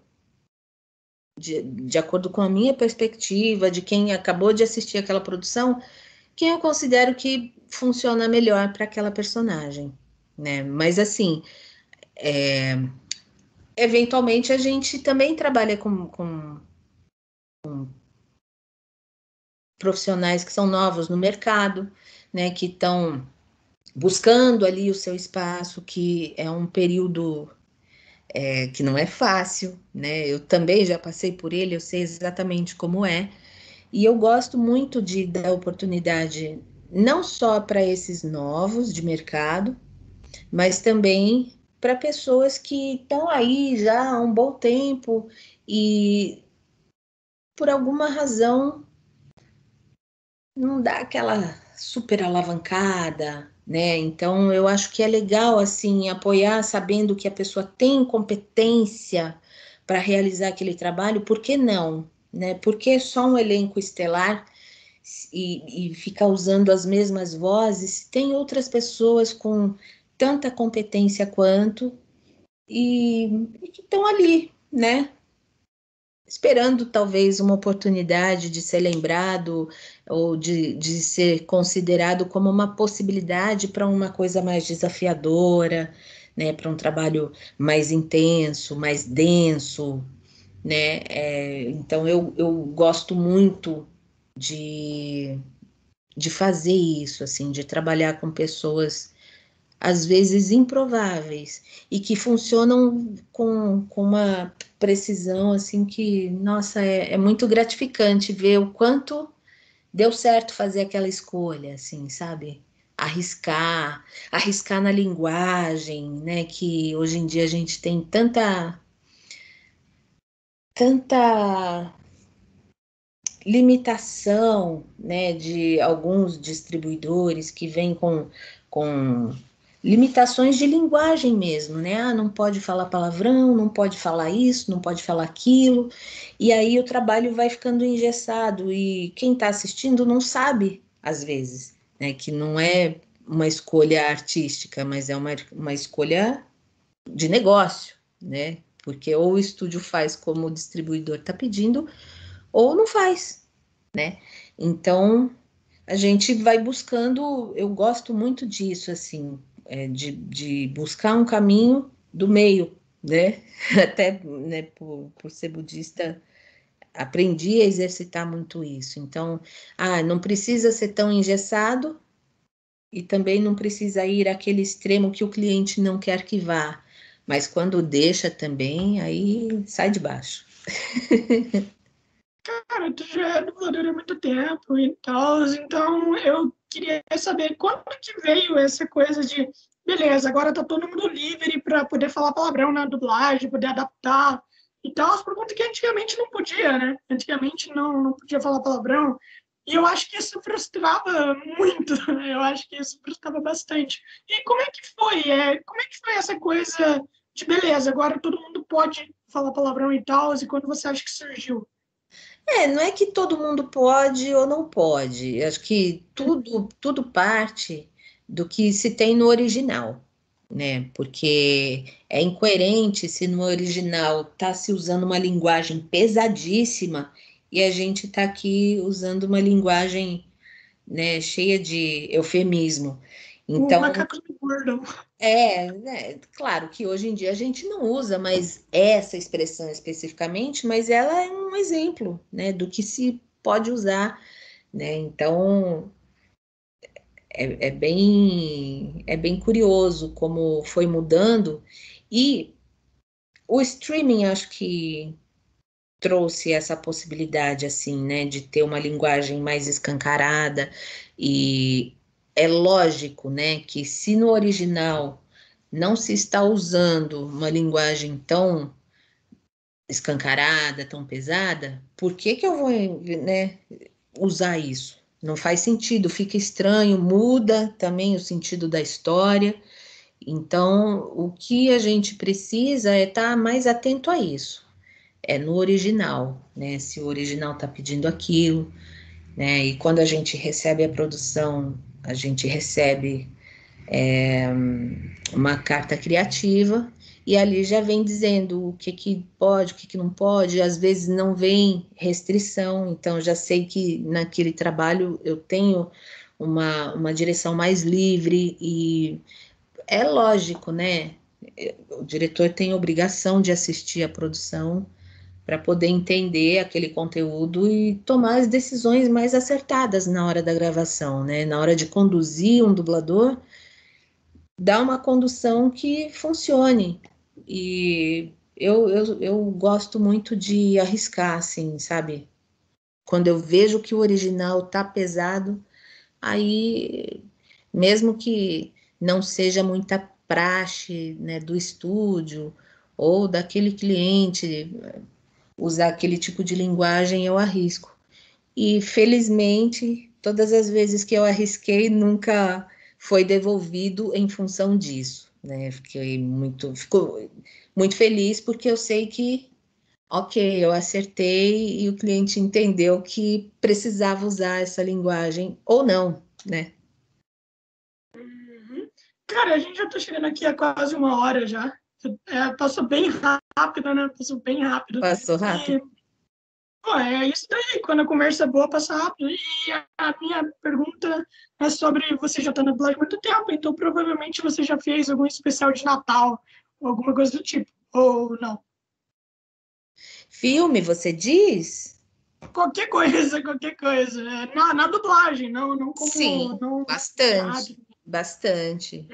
de acordo com a minha perspectiva, de quem acabou de assistir aquela produção, quem eu considero que funciona melhor para aquela personagem, né? Mas assim, eventualmente a gente também trabalha com profissionais que são novos no mercado, né? Que estão buscando ali o seu espaço, que é um período que não é fácil, né? Eu também já passei por ele, eu sei exatamente como é. E eu gosto muito de dar oportunidade não só para esses novos de mercado, mas também para pessoas que estão aí já há um bom tempo e por alguma razão não dá aquela super alavancada, né? Então eu acho que é legal assim apoiar sabendo que a pessoa tem competência para realizar aquele trabalho, por que não? Né? Por que só um elenco estelar e ficar usando as mesmas vozes? Tem outras pessoas com tanta competência quanto e que estão ali, né? Esperando talvez uma oportunidade de ser lembrado ou de ser considerado como uma possibilidade para uma coisa mais desafiadora, né? Para um trabalho mais intenso, mais denso, né? Então eu gosto muito de de fazer isso, assim, de trabalhar com pessoas às vezes improváveis e que funcionam com uma precisão assim que, nossa, é muito gratificante ver o quanto deu certo fazer aquela escolha, assim, sabe? Arriscar na linguagem, né? Que hoje em dia a gente tem tanta limitação, né, de alguns distribuidores que vêm com limitações de linguagem mesmo, né? Ah, não pode falar palavrão, não pode falar isso, não pode falar aquilo, e aí o trabalho vai ficando engessado e quem está assistindo não sabe, às vezes, né, que não é uma escolha artística, mas é uma escolha de negócio, né? Porque ou o estúdio faz como o distribuidor está pedindo, ou não faz, né? Então, a gente vai buscando, eu gosto muito disso, assim, de buscar um caminho do meio, né? Até, né, por ser budista, aprendi a exercitar muito isso. Então, não precisa ser tão engessado e também não precisa ir àquele extremo que o cliente não quer que vá. Mas quando deixa também, aí sai de baixo. Cara, tu já é dublador há muito tempo e tal, então eu queria saber quando que veio essa coisa de, beleza, agora tá todo mundo livre para poder falar palavrão na dublagem, poder adaptar e tal, por conta que antigamente não podia, né? Antigamente não podia falar palavrão. E eu acho que isso frustrava muito, né? Eu acho que isso frustrava bastante. E como é que foi? Como é que foi essa coisa de, beleza, agora todo mundo pode falar palavrão e tal, e quando você acha que surgiu? Não é que todo mundo pode ou não pode. Acho que tudo parte do que se tem no original, né? Porque é incoerente se no original tá se usando uma linguagem pesadíssima e a gente tá aqui usando uma linguagem, né, cheia de eufemismo. O Então, macaco do Gordon. né, claro que hoje em dia a gente não usa mais essa expressão especificamente, mas ela é um exemplo, né, do que se pode usar, né? Então é bem curioso como foi mudando e o streaming acho que trouxe essa possibilidade assim, né, de ter uma linguagem mais escancarada e é lógico, né, que se no original não se está usando uma linguagem tão escancarada, tão pesada, por que que eu vou, né, usar isso? Não faz sentido, fica estranho, muda também o sentido da história. Então, o que a gente precisa é estar mais atento a isso. É no original, né? Se o original está pedindo aquilo, né? E quando a gente recebe a produção, a gente recebe uma carta criativa e ali já vem dizendo o que pode, o que não pode, às vezes não vem restrição, então já sei que naquele trabalho eu tenho uma direção mais livre e é lógico, né? O diretor tem obrigação de assistir a produção para poder entender aquele conteúdo e tomar as decisões mais acertadas na hora da gravação, né? Na hora de conduzir um dublador, dar uma condução que funcione. E eu gosto muito de arriscar, assim, sabe? Quando eu vejo que o original tá pesado, aí, mesmo que não seja muita praxe, né, do estúdio ou daquele cliente usar aquele tipo de linguagem, eu arrisco. E felizmente, todas as vezes que eu arrisquei, nunca foi devolvido em função disso, né? Fico muito feliz porque eu sei que, ok, eu acertei e o cliente entendeu que precisava usar essa linguagem ou não, né? Uhum. Cara, a gente já tá chegando aqui há quase uma hora já. Passou bem rápido, né? Passou bem rápido. Passou rápido. E, pô, é isso daí. Quando a conversa é boa, passa rápido. E a minha pergunta é sobre... Você já tá na dublagem há muito tempo, então provavelmente você já fez algum especial de Natal, ou alguma coisa do tipo. Ou não. Filme, você diz? qualquer coisa, qualquer coisa. Na dublagem, não como... Sim, não, bastante, bastante.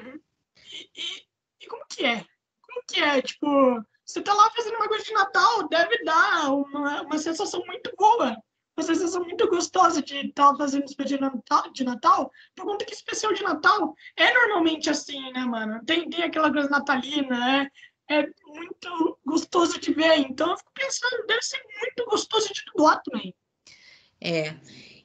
E como que é? Como que é? Tipo, você tá lá fazendo uma coisa de Natal, deve dar uma sensação muito boa. Uma sensação muito gostosa de estar fazendo especial de Natal, por conta que especial de Natal é normalmente assim, né, mano? Tem aquela coisa natalina, é muito gostoso de ver. Então eu fico pensando, deve ser muito gostoso de dublar também.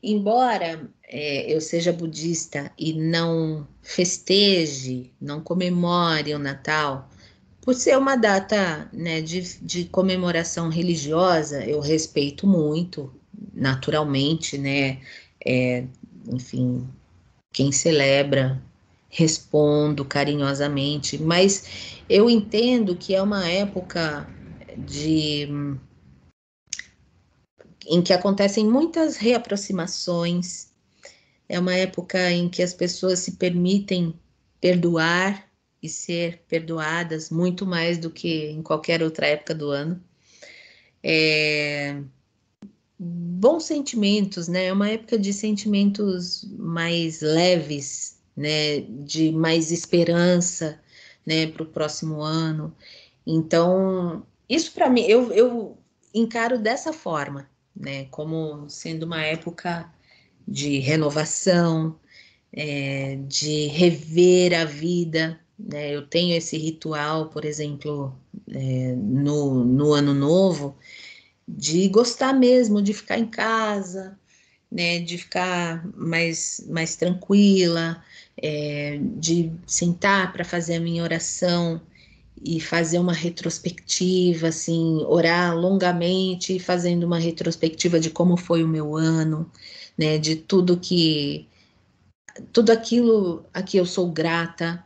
Embora eu seja budista e não festeje, não comemore o Natal, por ser uma data, né, de comemoração religiosa, eu respeito muito, naturalmente, né? É, enfim, quem celebra, respondo carinhosamente, mas eu entendo que é uma época de em que acontecem muitas reaproximações, é uma época em que as pessoas se permitem perdoar e ser perdoadas muito mais do que em qualquer outra época do ano. Bons sentimentos, né? É uma época de sentimentos mais leves, né? De mais esperança, né? Para o próximo ano. Então, isso para mim, eu encaro dessa forma, né? Como sendo uma época de renovação, de rever a vida, né? Eu tenho esse ritual, por exemplo, no Ano Novo, de gostar mesmo de ficar em casa, né? De ficar mais tranquila, de sentar para fazer a minha oração e fazer uma retrospectiva, assim, orar longamente, fazendo uma retrospectiva de como foi o meu ano, né? De tudo aquilo a que eu sou grata,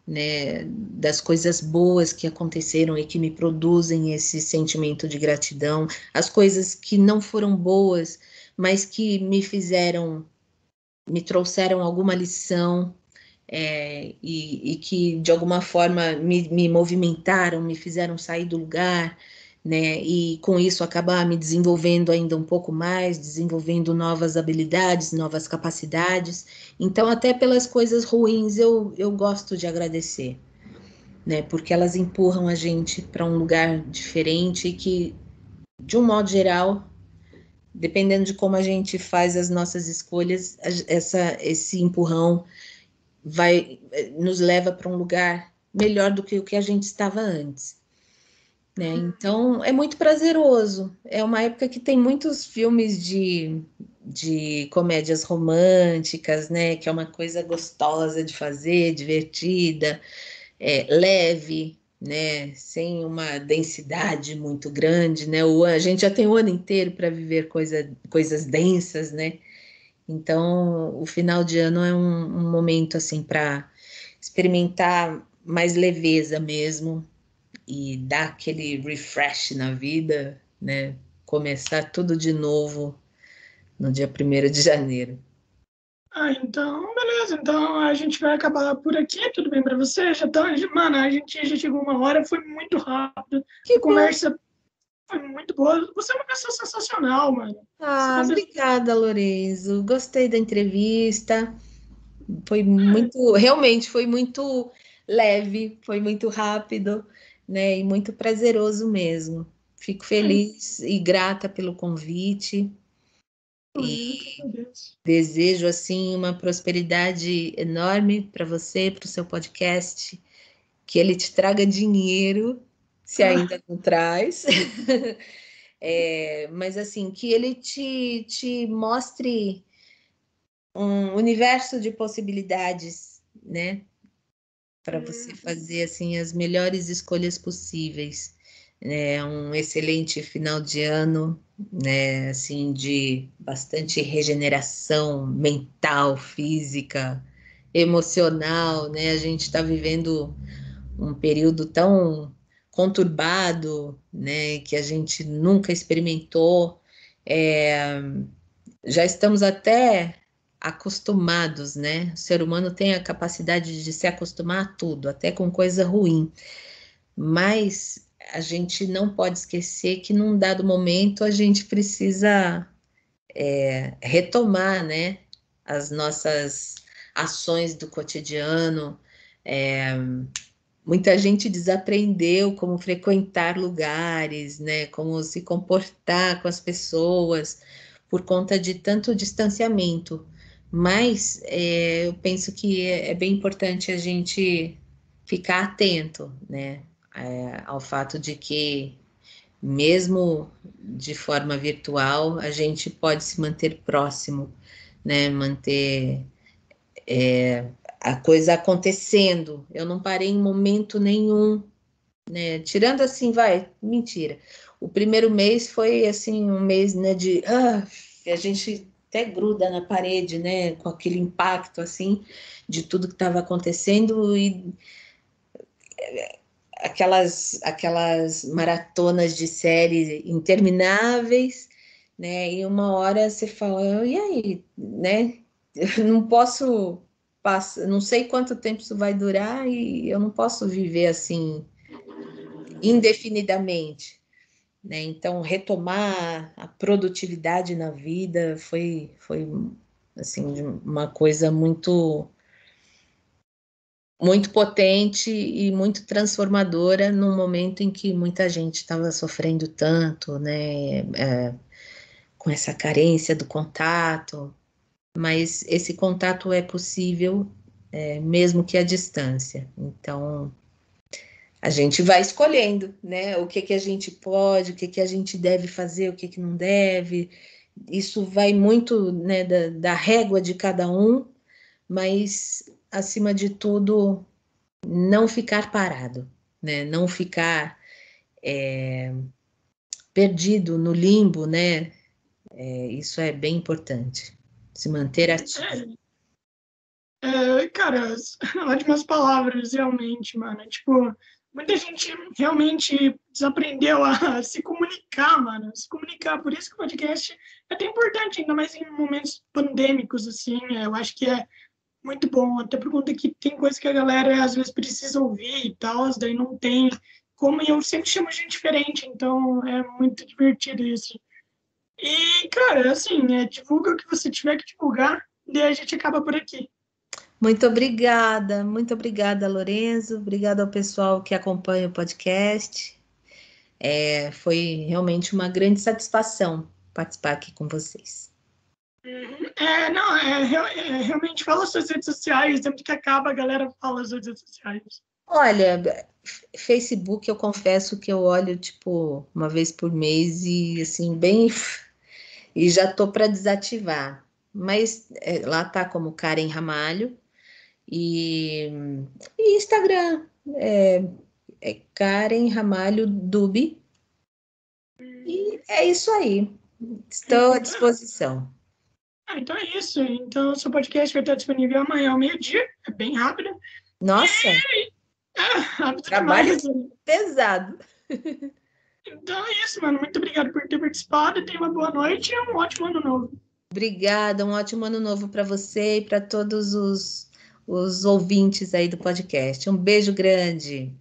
né, das coisas boas que aconteceram e que me produzem esse sentimento de gratidão, as coisas que não foram boas, mas que me trouxeram alguma lição, e que de alguma forma me movimentaram, me fizeram sair do lugar, né? E com isso acabar me desenvolvendo ainda um pouco mais, desenvolvendo novas habilidades, novas capacidades. Então, até pelas coisas ruins, eu gosto de agradecer, né? Porque elas empurram a gente para um lugar diferente e que, de um modo geral, dependendo de como a gente faz as nossas escolhas, esse empurrão nos leva para um lugar melhor do que o que a gente estava antes, né? Então é muito prazeroso. É uma época que tem muitos filmes de comédias românticas, né? Que é uma coisa gostosa de fazer, divertida, leve, né? Sem uma densidade muito grande, né? A gente já tem o ano inteiro para viver coisas densas, né? Então, o final de ano é um momento assim para experimentar mais leveza mesmo e dar aquele refresh na vida, né? Começar tudo de novo no dia 1º de janeiro. Então, beleza. Então, a gente vai acabar por aqui. Tudo bem para você? Mano, a gente já chegou uma hora, foi muito rápido. Que A bom! conversa foi muito boa. Você é uma pessoa sensacional, mano. Obrigada, Lorenzo. Gostei da entrevista. Realmente foi muito leve, foi muito rápido, né? E muito prazeroso mesmo. Fico feliz e grata pelo convite Eu que e agradeço. desejo assim uma prosperidade enorme para você, para o seu podcast, que ele te traga dinheiro, se ainda não traz. Mas assim, que ele te mostre um universo de possibilidades, né? Para você fazer assim as melhores escolhas possíveis. Um excelente final de ano, né? Assim, de bastante regeneração mental, física, emocional, né? A gente está vivendo um período tão conturbado, né? Que a gente nunca experimentou. Já estamos até acostumados, né? O ser humano tem a capacidade de se acostumar a tudo, até com coisa ruim. Mas a gente não pode esquecer que num dado momento a gente precisa retomar, né, as nossas ações do cotidiano. Muita gente desaprendeu como frequentar lugares, né, como se comportar com as pessoas por conta de tanto distanciamento. Mas eu penso que é bem importante a gente ficar atento, né, ao fato de que mesmo de forma virtual, a gente pode se manter próximo, né? Manter a coisa acontecendo. Eu não parei em momento nenhum, né? Tirando assim, mentira. O primeiro mês foi assim um mês, né, de a gente até gruda na parede, né, com aquele impacto assim de tudo que estava acontecendo e aquelas maratonas de séries intermináveis, né? E uma hora você fala, e aí, né? Eu não posso passar, não sei quanto tempo isso vai durar e eu não posso viver assim indefinidamente, né? Então, retomar a produtividade na vida foi assim uma coisa muito potente e muito transformadora num momento em que muita gente estava sofrendo tanto, né, com essa carência do contato, mas esse contato é possível, mesmo que à distância. Então, a gente vai escolhendo, né, o que que a gente pode, o que que a gente deve fazer, o que que não deve. Isso vai muito, né, da régua de cada um, mas, acima de tudo, não ficar parado, né? Não ficar perdido no limbo, né? Isso é bem importante. Se manter ativo. Cara, ótimas palavras, realmente, mano. Tipo, muita gente realmente desaprendeu a se comunicar, mano. Se comunicar. Por isso que o podcast é tão importante, ainda mais em momentos pandêmicos, assim. Eu acho que é muito bom. Até por conta que tem coisa que a galera às vezes precisa ouvir e tal, daí não tem como. E eu sempre chamo gente diferente, então é muito divertido isso. E, cara, assim, divulga o que você tiver que divulgar, daí a gente acaba por aqui. Muito obrigada, Lorenzo. Obrigada ao pessoal que acompanha o podcast. Foi realmente uma grande satisfação participar aqui com vocês. Não, realmente fala suas redes sociais, sempre que acaba a galera fala as redes sociais. Olha, Facebook eu confesso que eu olho tipo uma vez por mês e assim bem e já tô para desativar. Mas lá tá como Karen Ramalho e, Instagram é Karen Ramalho Dubi e é isso aí. Estou à disposição. Então é isso. Então, seu podcast vai estar disponível amanhã ao meio-dia. É bem rápido. Nossa, Rápido trabalho demais. pesado. Então é isso, mano. Muito obrigado por ter participado. Tenha uma boa noite e um ótimo ano novo. Obrigada, um ótimo ano novo para você e para todos os ouvintes aí do podcast. Um beijo grande.